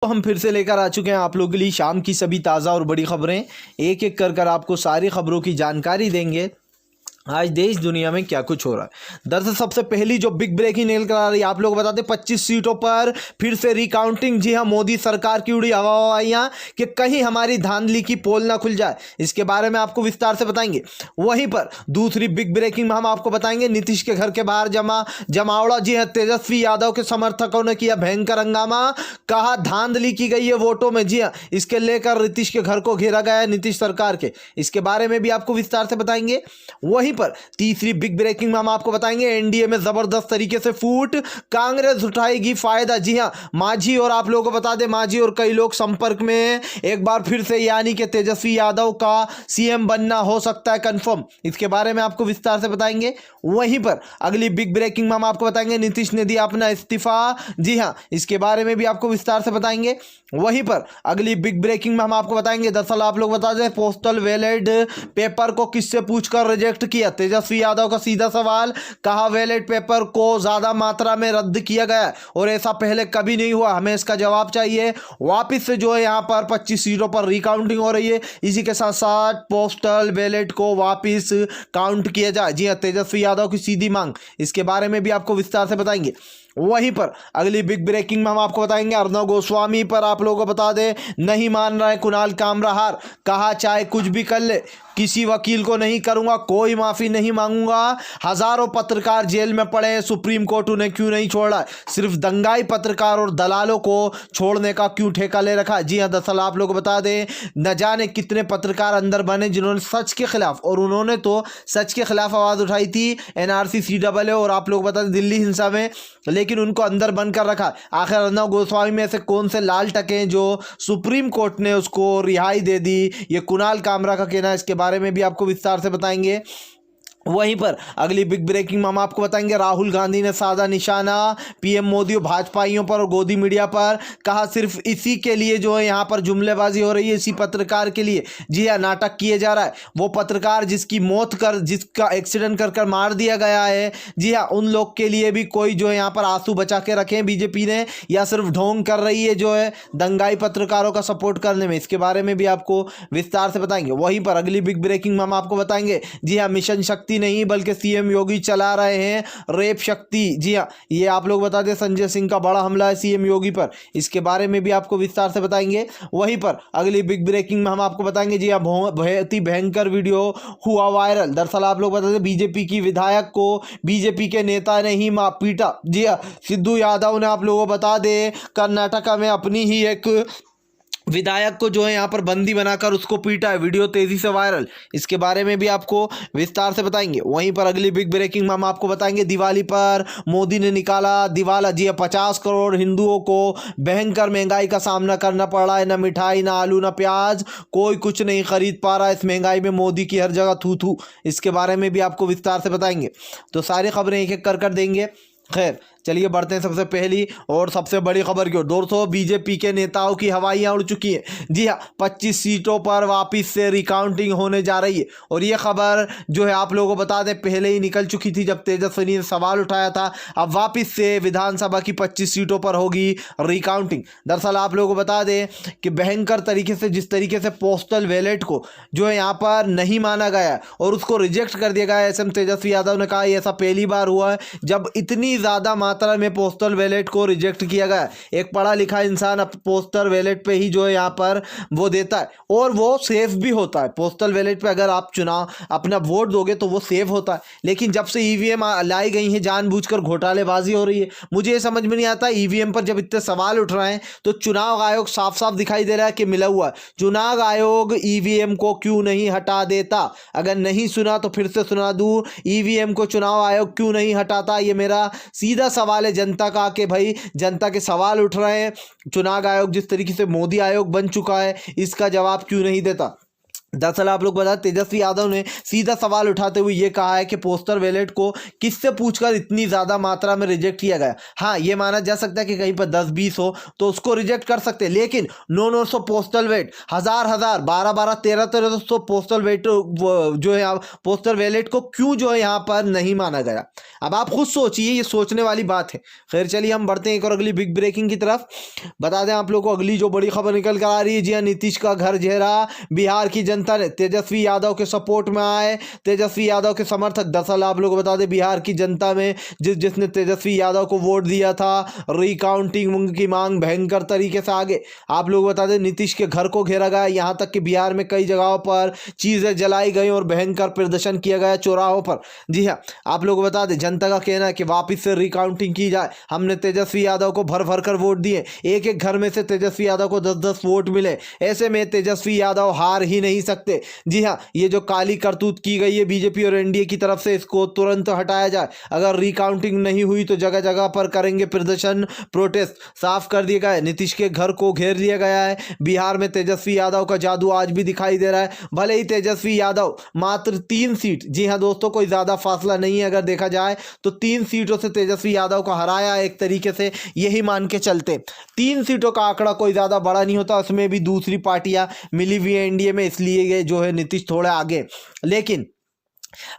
तो हम फिर से लेकर आ चुके हैं आप लोगों के लिए शाम की सभी ताज़ा और बड़ी खबरें। एक एक कर आपको सारी खबरों की जानकारी देंगे आज देश दुनिया में क्या कुछ हो रहा है। दरअसल सबसे पहली जो बिग ब्रेकिंग निकल आ रही है, आप लोग बताते 25 सीटों पर फिर से रिकाउंटिंग। जी हां, मोदी सरकार की उड़ी हवाइयां कि कहीं हमारी धांधली की पोल ना खुल जाए, इसके बारे में आपको विस्तार से बताएंगे। वहीं पर दूसरी बिग ब्रेकिंग में हम आपको बताएंगे नीतीश के घर के बाहर जमावड़ा। जी हां, तेजस्वी यादव के समर्थकों ने किया भयंकर हंगामा, कहा धांधली की गई है वोटों में। जी हां, इसके लेकर नीतीश के घर को घेरा गया है नीतीश सरकार के, इसके बारे में भी आपको विस्तार से बताएंगे। वहीं पर तीसरी बिग ब्रेकिंग में हम आपको बताएंगे एनडीए में जबरदस्त तरीके से फूट, कांग्रेस उठाएगी फायदा। जी हां, मांझी और आप लोगों को बता दें मांझी और कई लोग संपर्क में एक बार फिर से, यानी कि तेजस्वी यादव का सीएम बनना हो सकता है कंफर्म, इसके बारे में आपको विस्तार से बताएंगे। वहीं पर अगली बिग ब्रेकिंग में हम आपको बताएंगे नीतीश ने दिया अपना इस्तीफा। जी हां, इसके बारे में भी आपको विस्तार से बताएंगे। वहीं पर अगली बिग ब्रेकिंग में हम आपको बताएंगे, दरअसल आप लोग बता दें पोस्टल बैलेट पेपर को किससे पूछकर रिजेक्ट किया। तेजस्वी यादव का सीधा सवाल, कहा बैलेट पेपर को ज्यादा मात्रा में रद्द किया गया और ऐसा पहले कभी नहीं हुआ, हमें इसका जवाब चाहिए। वापिस से जो है यहाँ पर 25 सीटों पर रिकाउंटिंग हो रही है, इसी के साथ साथ पोस्टल बैलेट को वापिस काउंट किया जाए। जी हाँ, तेजस्वी यादव की सीधी मांग, इसके बारे में भी आपको विस्तार से बताएंगे। वहीं पर अगली बिग ब्रेकिंग में हम आपको बताएंगे अर्नब गोस्वामी पर आप लोगों को बता दें नहीं मान रहा है कुणाल कामरा हार, कहा चाहे कुछ भी कर ले किसी वकील को नहीं करूंगा, कोई माफी नहीं मांगूंगा। हजारों पत्रकार जेल में पड़े, सुप्रीम कोर्ट उन्हें क्यों नहीं छोड़ रहा है, सिर्फ दंगाई पत्रकार और दलालों को छोड़ने का क्यों ठेका ले रखा है। जी हाँ, दरअसल आप लोग बता दें न जाने कितने पत्रकार अंदर बने जिन्होंने सच के खिलाफ, और उन्होंने तो सच के खिलाफ आवाज उठाई थी एनआरसी CAA और आप लोग बता दें दिल्ली हिंसा में, लेकिन उनको अंदर बंद कर रखा। आखिर अर्नब गोस्वामी में ऐसे कौन से लाल टके हैं जो सुप्रीम कोर्ट ने उसको रिहाई दे दी, ये कुणाल कामरा का कहना है, इसके बारे में भी आपको विस्तार से बताएंगे। वहीं पर अगली बिग ब्रेकिंग में हम आपको बताएंगे राहुल गांधी ने साधा निशाना पीएम मोदी और भाजपाइयों पर और गोदी मीडिया पर, कहा सिर्फ इसी के लिए जो है यहाँ पर जुमलेबाजी हो रही है, इसी पत्रकार के लिए। जी हाँ, नाटक किए जा रहा है, वो पत्रकार जिसकी जिसका एक्सीडेंट कर मार दिया गया है। जी हाँ, उन लोग के लिए भी कोई जो है यहाँ पर आंसू बचा के रखे हैं बीजेपी ने, या सिर्फ ढोंग कर रही है जो है दंगाई पत्रकारों का सपोर्ट करने में, इसके बारे में भी आपको विस्तार से बताएंगे। वहीं पर अगली बिग ब्रेकिंग में हम आपको बताएंगे जी हाँ, मिशन शक्ति नहीं बल्कि सीएम योगी चला रहे हैं रेप शक्ति। जी हां, ये आप लोग बता दें संजय सिंह का बड़ा हमला है सीएम योगी पर, इसके बारे में भी आपको विस्तार से बताएंगे। वहीं पर अगली बिग ब्रेकिंग में हम आपको बताएंगे जी हां, बहुत ही भयंकर वीडियो हुआ वायरल। दरअसल आप लोग बता दें बीजेपी की विधायक को बीजेपी के नेता ने ही पीटा। जी हां, सिद्धू यादव ने आप लोगों को बता दें कर्नाटका में अपनी ही एक विधायक को जो है यहाँ पर बंदी बनाकर उसको पीटा है, वीडियो तेजी से वायरल, इसके बारे में भी आपको विस्तार से बताएंगे। वहीं पर अगली बिग ब्रेकिंग में हम आपको बताएंगे दिवाली पर मोदी ने निकाला दिवाला। जी 50 करोड़ हिंदुओं को भयंकर महंगाई का सामना करना पड़ रहा है, ना मिठाई ना आलू ना प्याज, कोई कुछ नहीं खरीद पा रहा है इस महंगाई में, मोदी की हर जगह थू थू, इसके बारे में भी आपको विस्तार से बताएंगे। तो सारी खबरें एक एक कर देंगे। खैर चलिए बढ़ते हैं सबसे पहली और सबसे बड़ी खबर की ओर। दोस्तों बीजेपी के नेताओं की हवाइयां उड़ चुकी हैं। जी हां, 25 सीटों पर वापस से रिकाउंटिंग होने जा रही है, और ये खबर जो है आप लोगों को बता दें पहले ही निकल चुकी थी जब तेजस्वी ने सवाल उठाया था। अब वापस से विधानसभा की 25 सीटों पर होगी रिकाउंटिंग। दरअसल आप लोगों को बता दें कि भयंकर तरीके से जिस तरीके से पोस्टल बैलेट को जो है यहाँ पर नहीं माना गया और उसको रिजेक्ट कर दिया गया, एसएम तेजस्वी यादव ने कहा ऐसा पहली बार हुआ है जब इतनी ज़्यादा मात्रा में पोस्टल बैलेट को रिजेक्ट किया गया। एक पढ़ा लिखा इंसान पोस्टल बैलेट पे ही जो है यहाँ पर वो देता है, और वो सेफ भी होता है। पोस्टल बैलेट पे अगर आप चुनाव अपना वोट दोगे तो वो सेफ होता है, लेकिन जब से ईवीएम लाई गई है जानबूझकर घोटालेबाजी हो रही है। मुझे ये समझ में नहीं आता ईवीएम पर जब इतने सवाल उठ रहे हैं तो चुनाव आयोग साफ साफ दिखाई दे रहा है कि मिला हुआ है। चुनाव आयोग ईवीएम को क्यों नहीं हटा देता? अगर नहीं सुना तो फिर से सुना दूं, ईवीएम को चुनाव आयोग क्यों नहीं हटाता? ये मेरा सीधा सवाल है जनता का, कि भाई जनता के सवाल उठ रहे हैं, चुनाव आयोग जिस तरीके से मोदी आयोग बन चुका है इसका जवाब क्यों नहीं देता? दरअसल आप लोग बता, तेजस्वी यादव ने सीधा सवाल उठाते हुए ये कहा है कि पोस्टल बैलेट को किससे पूछकर इतनी ज़्यादा मात्रा में रिजेक्ट किया गया। हाँ, ये माना जा सकता है कि कहीं पर 10-20 हो तो उसको रिजेक्ट कर सकते हैं, लेकिन 900 पोस्टल बैलेट, हज़ार 12 1300 पोस्टल बैलेट जो है पोस्टल बैलेट को क्यों जो है यहाँ पर नहीं माना गया। अब आप खुद सोचिए, ये सोचने वाली बात है। खैर चलिए हम बढ़ते हैं एक और अगली बिग ब्रेकिंग की तरफ। बता दें आप लोग को अगली जो बड़ी खबर निकल कर आ रही है, जी हाँ, नीतीश का घर घेरा, बिहार की जनता ने तेजस्वी यादव के सपोर्ट में आए, तेजस्वी यादव के समर्थक। दरअसल आप लोग को बता दें, बिहार की जनता में जिसने तेजस्वी यादव को वोट दिया था, रिकाउंटिंग की मांग भयंकर तरीके से आगे। आप लोग बता दें, नीतीश के घर को घेरा गया, यहाँ तक कि बिहार में कई जगहों पर चीज़ें जलाई गई और भयंकर प्रदर्शन किया गया चौराहों पर। जी हाँ, आप लोग बता दें, जनता का कहना है कि वापस से रिकाउंटिंग की जाए। हमने तेजस्वी यादव को भर भर कर वोट दिए, एक एक घर में से तेजस्वी यादव को 10-10 वोट मिले। ऐसे में तेजस्वी यादव हार ही नहीं सकते। जी हाँ, ये जो काली करतूत की गई है बीजेपी और एनडीए की तरफ से, इसको तुरंत हटाया जाए। अगर रिकाउंटिंग नहीं हुई तो जगह जगह पर करेंगे प्रदर्शन, प्रोटेस्ट। साफ कर दिया गया है, नीतीश के घर को घेर लिया गया है। बिहार में तेजस्वी यादव का जादू आज भी दिखाई दे रहा है। भले ही तेजस्वी यादव मात्र 3 सीट, जी हाँ दोस्तों, कोई ज़्यादा फासला नहीं है अगर देखा जाए तो, 3 सीटों से तेजस्वी यादव को हराया एक तरीके से, यही मान के चलते। 3 सीटों का आंकड़ा कोई ज़्यादा बड़ा नहीं होता, उसमें भी दूसरी पार्टियां मिली हुई है एनडीए में, इसलिए ये जो है नीतीश थोड़ा आगे। लेकिन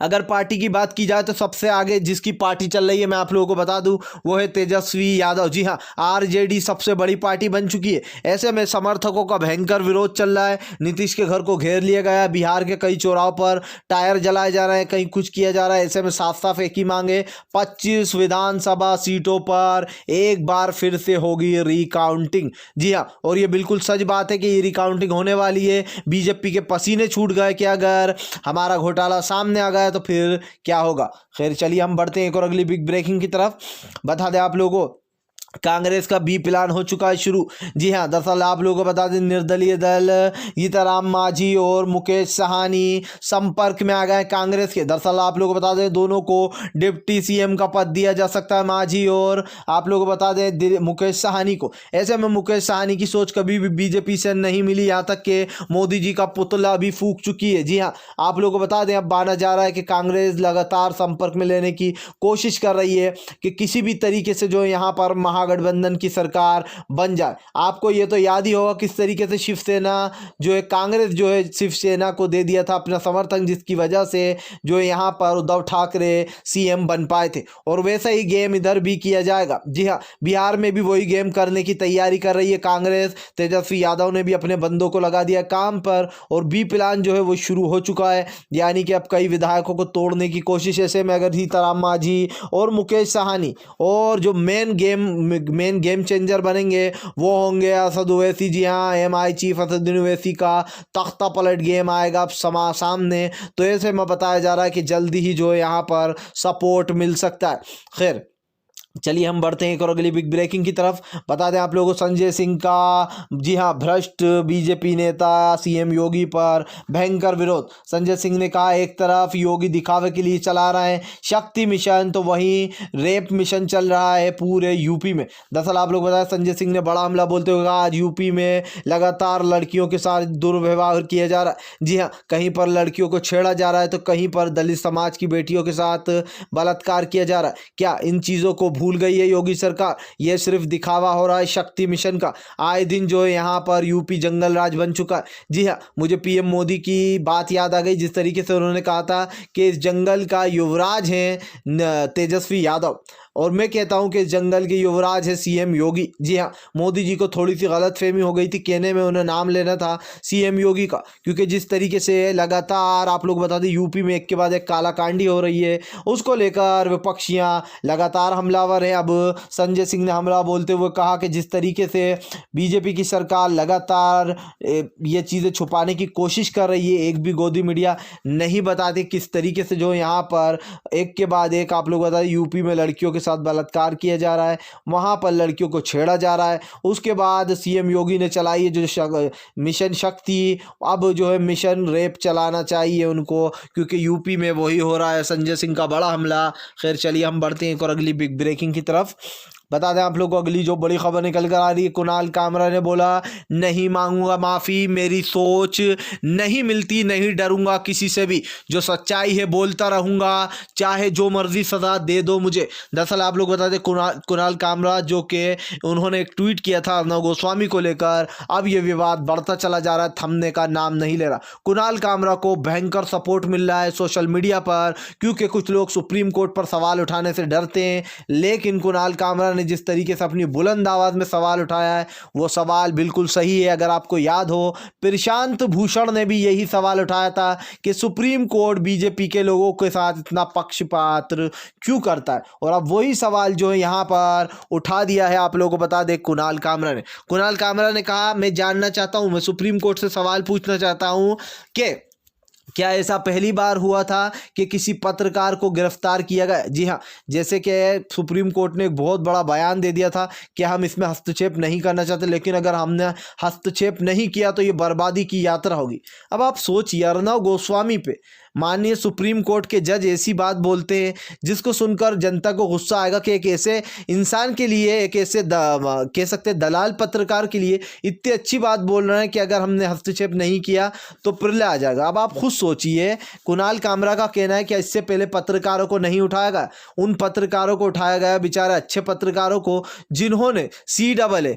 अगर पार्टी की बात की जाए तो सबसे आगे जिसकी पार्टी चल रही है, मैं आप लोगों को बता दूं, वो है तेजस्वी यादव। जी हाँ, आरजेडी सबसे बड़ी पार्टी बन चुकी है। ऐसे में समर्थकों का भयंकर विरोध चल रहा है। नीतीश के घर को घेर लिया गया है, बिहार के कई चौराहों पर टायर जलाए जा रहे हैं, कहीं कुछ किया जा रहा है। ऐसे में साफ साफ एक ही मांगे, 25 विधानसभा सीटों पर एक बार फिर से होगी रिकाउंटिंग। जी हाँ, और ये बिल्कुल सच बात है कि ये रिकाउंटिंग होने वाली है। बीजेपी के पसीने छूट गए कि अगर हमारा घोटाला सामने आ गया तो फिर क्या होगा। खैर चलिए हम बढ़ते हैं एक और अगली बिग ब्रेकिंग की तरफ। बता दें आप लोगों को, कांग्रेस का बी प्लान हो चुका है शुरू। जी हाँ, दरअसल आप लोगों को बता दें, निर्दलीय दल जीतराम मांझी और मुकेश साहनी संपर्क में आ गए कांग्रेस के। दरअसल आप लोगों को बता दें, दोनों को डिप्टी सीएम का पद दिया जा सकता है, मांझी और आप लोगों को बता दें मुकेश साहनी को। ऐसे में मुकेश साहनी की सोच कभी भी बीजेपी से नहीं मिली, यहाँ तक कि मोदी जी का पुतला भी फूंक चुकी है। जी हाँ, आप लोगों को बता दें, अब माना जा रहा है कि कांग्रेस लगातार संपर्क में लेने की कोशिश कर रही है कि किसी भी तरीके से जो यहाँ पर महागठबंधन की सरकार बन जाए। आपको ये तो याद ही होगा किस तरीके से शिवसेना जो है, कांग्रेस जो है शिवसेना को दे दिया था अपना समर्थन, जिसकी वजह से जो यहाँ पर उद्धव ठाकरे सीएम बन पाए थे। और वैसा ही गेम इधर भी किया जाएगा। जी हाँ, बिहार में भी वही गेम करने की तैयारी कर रही है कांग्रेस। तेजस्वी यादव ने भी अपने बंदों को लगा दिया काम पर और बी प्लान जो है वो शुरू हो चुका है, यानी कि अब कई विधायकों को तोड़ने की कोशिश। ऐसे में अगर सीताराम मांझी और मुकेश साहनी और जो मेन गेम चेंजर बनेंगे वो होंगे असद ओवैसी। जी हाँ, एमआई चीफ असदुद्दीन ओवैसी का तख्ता पलट गेम आएगा सामने। तो ऐसे में बताया जा रहा है कि जल्दी ही जो है यहाँ पर सपोर्ट मिल सकता है। खैर चलिए हम बढ़ते हैं एक और अगली बिग ब्रेकिंग की तरफ। बता दें आप लोगों को, संजय सिंह का, जी हाँ, भ्रष्ट बीजेपी नेता सीएम योगी पर भयंकर विरोध। संजय सिंह ने कहा, एक तरफ योगी दिखावे के लिए चला रहे हैं शक्ति मिशन, तो वहीं रेप मिशन चल रहा है पूरे यूपी में। दरअसल आप लोग बताया, संजय सिंह ने बड़ा हमला बोलते हुए कहा, आज यूपी में लगातार लड़कियों के साथ दुर्व्यवहार किया जा रहा है। जी हाँ, कहीं पर लड़कियों को छेड़ा जा रहा है तो कहीं पर दलित समाज की बेटियों के साथ बलात्कार किया जा रहा है। क्या इन चीज़ों को भूल गई है योगी सरकार? यह सिर्फ दिखावा हो रहा है शक्ति मिशन का। आए दिन जो है यहाँ पर यूपी जंगल राज बन चुका है। जी हाँ, मुझे पीएम मोदी की बात याद आ गई, जिस तरीके से उन्होंने कहा था कि इस जंगल का युवराज है तेजस्वी यादव, और मैं कहता हूं कि जंगल के युवराज है सीएम योगी। जी हाँ, मोदी जी को थोड़ी सी गलतफहमी हो गई थी, कहने में उन्हें नाम लेना था सीएम योगी का, क्योंकि जिस तरीके से लगातार आप लोग बता दें यूपी में एक के बाद एक कालाकांडी हो रही है, उसको लेकर विपक्षियां लगातार हमलावर हैं। अब संजय सिंह ने हमला बोलते हुए कहा कि जिस तरीके से बीजेपी की सरकार लगातार ये चीज़ें छुपाने की कोशिश कर रही है, एक भी गोदी मीडिया नहीं बताती किस तरीके से जो यहाँ पर एक के बाद एक आप लोग बता दें यूपी में लड़कियों के साथ बलात्कार किया जा रहा है, वहाँ पर लड़कियों को छेड़ा जा रहा है। उसके बाद सीएम योगी ने चलाई है जो मिशन शक्ति, अब जो है मिशन रेप चलाना चाहिए उनको, क्योंकि यूपी में वही हो रहा है, संजय सिंह का बड़ा हमला। खैर चलिए हम बढ़ते हैं एक और अगली बिग ब्रेकिंग की तरफ। बता दें आप लोग को अगली जो बड़ी खबर निकल कर आ रही है, कुणाल कामरा ने बोला नहीं मांगूंगा माफ़ी, मेरी सोच नहीं मिलती, नहीं डरूंगा किसी से भी, जो सच्चाई है बोलता रहूंगा, चाहे जो मर्जी सजा दे दो मुझे। दरअसल आप लोग बता दें कुणाल कामरा जो कि उन्होंने एक ट्वीट किया था अर्नब गोस्वामी को लेकर, अब ये विवाद बढ़ता चला जा रहा है, थमने का नाम नहीं ले रहा। कुणाल कामरा को भयंकर सपोर्ट मिल रहा है सोशल मीडिया पर, क्योंकि कुछ लोग सुप्रीम कोर्ट पर सवाल उठाने से डरते हैं, लेकिन कुणाल कामरा ने जिस तरीके से अपनी बुलंद आवाज़ में सवाल उठाया है वो सवाल बिल्कुल सही है। अगर आपको याद हो, प्रशांत भूषण ने भी यही सवाल उठाया था कि सुप्रीम कोर्ट बीजेपी के लोगों के साथ इतना पक्षपात क्यों करता है, और अब वही सवाल जो है यहाँ पर उठा दिया है। आप लोगों को बता दें कुणाल कामरा ने कहा मैं जानना चाहता हूँ, मैं सुप्रीम कोर्ट से सवाल पूछना चाहता हूँ कि क्या ऐसा पहली बार हुआ था कि किसी पत्रकार को गिरफ्तार किया गया। जी हाँ, जैसे कि सुप्रीम कोर्ट ने एक बहुत बड़ा बयान दे दिया था कि हम इसमें हस्तक्षेप नहीं करना चाहते, लेकिन अगर हमने हस्तक्षेप नहीं किया तो ये बर्बादी की यात्रा होगी। अब आप सोचिए, अर्नब गोस्वामी पे माननीय सुप्रीम कोर्ट के जज ऐसी बात बोलते हैं जिसको सुनकर जनता को गुस्सा आएगा कि एक ऐसे इंसान के लिए, एक ऐसे कह सकते दलाल पत्रकार के लिए इतनी अच्छी बात बोल रहे हैं कि अगर हमने हस्तक्षेप नहीं किया तो प्रलय आ जाएगा। अब आप खुद सोचिए, कुणाल कामरा का कहना है कि इससे पहले पत्रकारों को नहीं उठाया गया, उन पत्रकारों को उठाया गया, बेचारे अच्छे पत्रकारों को जिन्होंने CAA,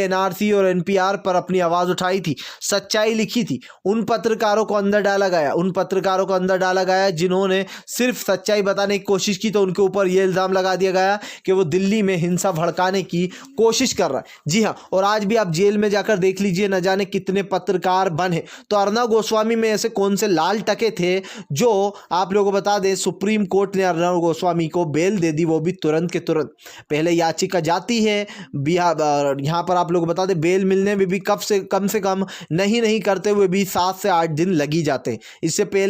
NRC और NPR पर अपनी आवाज़ उठाई थी, सच्चाई लिखी थी, उन पत्रकारों को अंदर डाला गया, जिन्होंने सिर्फ सच्चाई बताने की कोशिश की, तो उनके ऊपर यह इल्ज़ाम लगा दिया गया कि वो दिल्ली में हिंसा भड़काने की कोशिश कर रहा है। जी हाँ, और आज भी आप जेल में जाकर देख लीजिए, न जाने कितने पत्रकार बने। तो अर्नब गोस्वामी में ऐसे कौन से लाल टके थे जो आप लोगों को बता दें सुप्रीम कोर्ट ने अर्नब गोस्वामी को बेल दे दी, वो भी तुरंत के तुरंत। पहले याचिका जाती है यहाँ पर आप लोगों को बता दें बेल मिलने में भी कम से कम नहीं करते हुए भी 7 से 8 दिन लगी जाते हैं। इससे पहले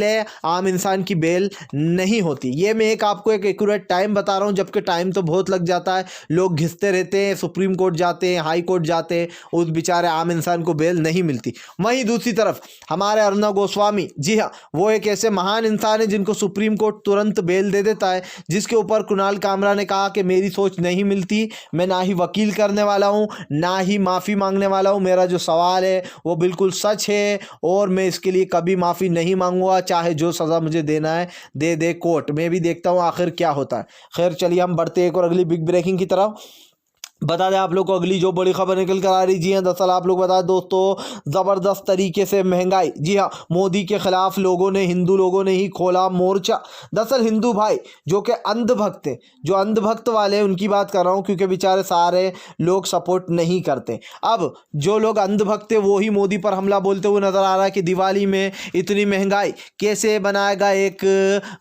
आम इंसान की बेल नहीं होती। ये मैं आपको एक एक्यूरेट टाइम बता रहा हूँ, जबकि टाइम तो बहुत लग जाता है, लोग घिसते रहते हैं, सुप्रीम कोर्ट जाते हैं, हाई कोर्ट जाते हैं, उस बेचारे आम इंसान को बेल नहीं मिलती। वहीं दूसरी तरफ हमारे अर्नब गोस्वामी, जी हाँ, वो एक ऐसे महान इंसान है जिनको सुप्रीम कोर्ट तुरंत बेल दे देता है, जिसके ऊपर कुणाल कामरा ने कहा कि मेरी सोच नहीं मिलती, मैं ना ही वकील करने वाला हूँ, ना ही माफ़ी मांगने वाला हूँ, मेरा जो सवाल है वो बिल्कुल सच है और मैं इसके लिए कभी माफ़ी नहीं मांगूंगा, चाहे जो सज़ा मुझे देना है दे कोर्ट। मैं भी देखता हूँ आखिर क्या होता है। खैर चलिए हम बढ़ते एक और अगली बिग ब्रेकिंग की तरफ। बता दें आप लोग को अगली जो बड़ी खबर निकल कर आ रही, जी हाँ, दरअसल आप लोग बता दें दोस्तों, ज़बरदस्त तरीके से महंगाई, जी हाँ, मोदी के खिलाफ हिंदू लोगों ने ही खोला मोर्चा। दरअसल हिंदू भाई जो कि अंधभक्त हैं, जो अंधभक्त वाले हैं उनकी बात कर रहा हूँ, क्योंकि बेचारे सारे लोग सपोर्ट नहीं करते। अब जो लोग अंधभक्त हैं वो ही मोदी पर हमला बोलते हुए नजर आ रहा है कि दिवाली में इतनी महंगाई कैसे बनाएगा एक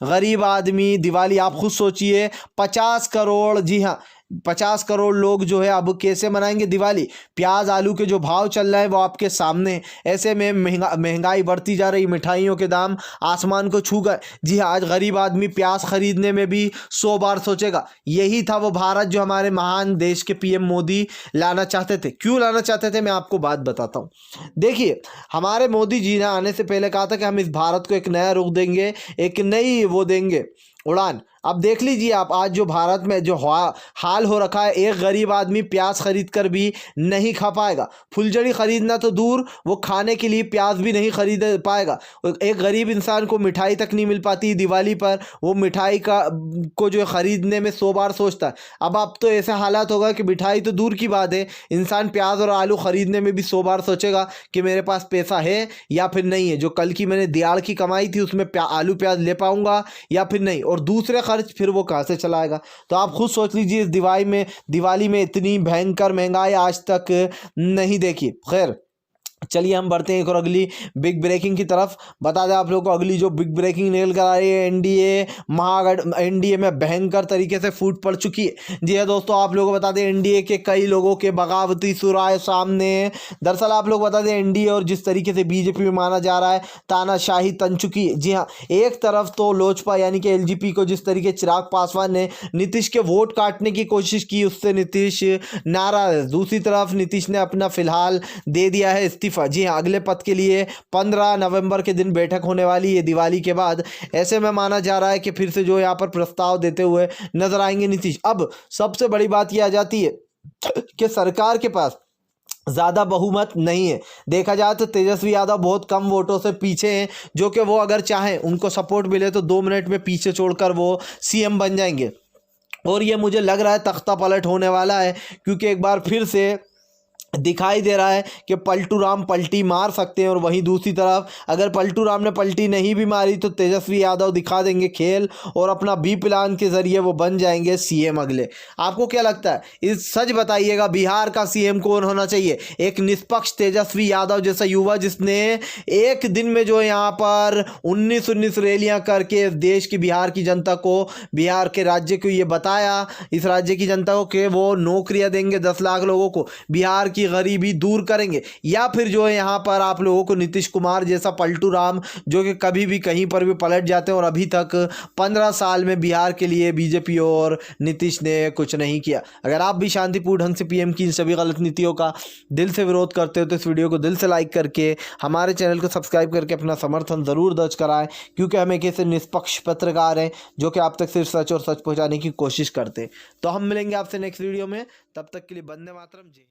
गरीब आदमी। दिवाली आप खुद सोचिए, 50 करोड़, जी हाँ, 50 करोड़ लोग जो है अब कैसे मनाएंगे दिवाली। प्याज आलू के जो भाव चल रहे हैं वो आपके सामने, ऐसे में महंगाई बढ़ती जा रही, मिठाइयों के दाम आसमान को छू गए। जी हाँ, आज गरीब आदमी प्याज खरीदने में भी 100 बार सोचेगा। यही था वो भारत जो हमारे महान देश के PM मोदी लाना चाहते थे। क्यों लाना चाहते थे, मैं आपको बात बताता हूँ। देखिए, हमारे मोदी जी ने आने से पहले कहा था कि हम इस भारत को एक नया रुख देंगे, एक नई वो देंगे उड़ान। अब देख लीजिए आप, आज जो भारत में जो हाल हो रखा है, एक गरीब आदमी प्याज खरीद कर भी नहीं खा पाएगा। फुलझड़ी खरीदना तो दूर, वो खाने के लिए प्याज भी नहीं खरीद पाएगा। एक गरीब इंसान को मिठाई तक नहीं मिल पाती दिवाली पर, वो मिठाई को जो खरीदने में 100 बार सोचता है। अब तो ऐसे हालात होगा कि मिठाई तो दूर की बात है, इंसान प्याज और आलू खरीदने में भी 100 बार सोचेगा कि मेरे पास पैसा है या फिर नहीं है। जो कल की मैंने दिहाड़ की कमाई थी उसमें आलू प्याज ले पाऊंगा या फिर नहीं, और दूसरे फिर वो कहाँ से चलाएगा। तो आप खुद सोच लीजिए, इस दिवाली में इतनी भयंकर महंगाई आज तक नहीं देखी। खैर चलिए हम बढ़ते हैं एक और अगली बिग ब्रेकिंग की तरफ। बता दें आप लोगों को अगली जो बिग ब्रेकिंग निकल कर आ रही है, एनडीए में भयंकर तरीके से फूट पड़ चुकी है। जी है दोस्तों, आप लोगों को बता दें एनडीए के कई लोगों के बगावती सुराय सामने। दरअसल आप लोग बता दें एनडीए और जिस तरीके से बीजेपी में माना जा रहा है तानाशाही तन चुकी है। जी हाँ, एक तरफ तो लोजपा यानी कि एलजेपी को जिस तरीके चिराग पासवान ने नीतीश के वोट काटने की कोशिश की, उससे नीतीश नाराज है। दूसरी तरफ नीतीश ने अपना फिलहाल दे दिया है इस्तीफा। इस्तीफा। जी हाँ, अगले पद के लिए 15 नवंबर के दिन बैठक होने वाली है दिवाली के बाद। ऐसे में माना जा रहा है कि फिर से जो यहाँ पर प्रस्ताव देते हुए नजर आएंगे नीतीश। अब सबसे बड़ी बात यह आ जाती है कि सरकार के पास ज़्यादा बहुमत नहीं है। देखा जाए तो तेजस्वी यादव बहुत कम वोटों से पीछे हैं, जो कि वो अगर चाहें उनको सपोर्ट मिले तो 2 मिनट में पीछे छोड़कर वो सीएम बन जाएंगे। और ये मुझे लग रहा है तख्ता पलट होने वाला है, क्योंकि एक बार फिर से दिखाई दे रहा है कि पलटू राम पलटी मार सकते हैं। और वहीं दूसरी तरफ अगर पलटू राम ने पलटी नहीं भी मारी तो तेजस्वी यादव दिखा देंगे खेल और अपना बी प्लान के जरिए वो बन जाएंगे सीएम अगले। आपको क्या लगता है, इस सच बताइएगा, बिहार का सीएम कौन होना चाहिए? एक निष्पक्ष तेजस्वी यादव जैसा युवा जिसने एक दिन में जो यहाँ पर 19 रैलियां करके देश की बिहार की जनता को, बिहार के राज्य को ये बताया, इस राज्य की जनता को कि वो नौकरियां देंगे 10 लाख लोगों को, बिहार की गरीबी दूर करेंगे। या फिर जो है यहाँ पर आप लोगों को नीतीश कुमार जैसा पलटू राम जो कि कभी भी कहीं पर भी पलट जाते हैं और अभी तक 15 साल में बिहार के लिए बीजेपी और नीतीश ने कुछ नहीं किया। अगर आप भी शांतिपूर्ण ढंग से पीएम की इन सभी गलत नीतियों का दिल से विरोध करते हो तो इस वीडियो को दिल से लाइक करके हमारे चैनल को सब्सक्राइब करके अपना समर्थन ज़रूर दर्ज कराएं, क्योंकि हम एक ऐसे निष्पक्ष पत्रकार हैं जो कि आप तक सिर्फ सच और सच पहुँचाने की कोशिश करते हैं। तो हम मिलेंगे आपसे नेक्स्ट वीडियो में, तब तक के लिए वंदे मातरम। जी।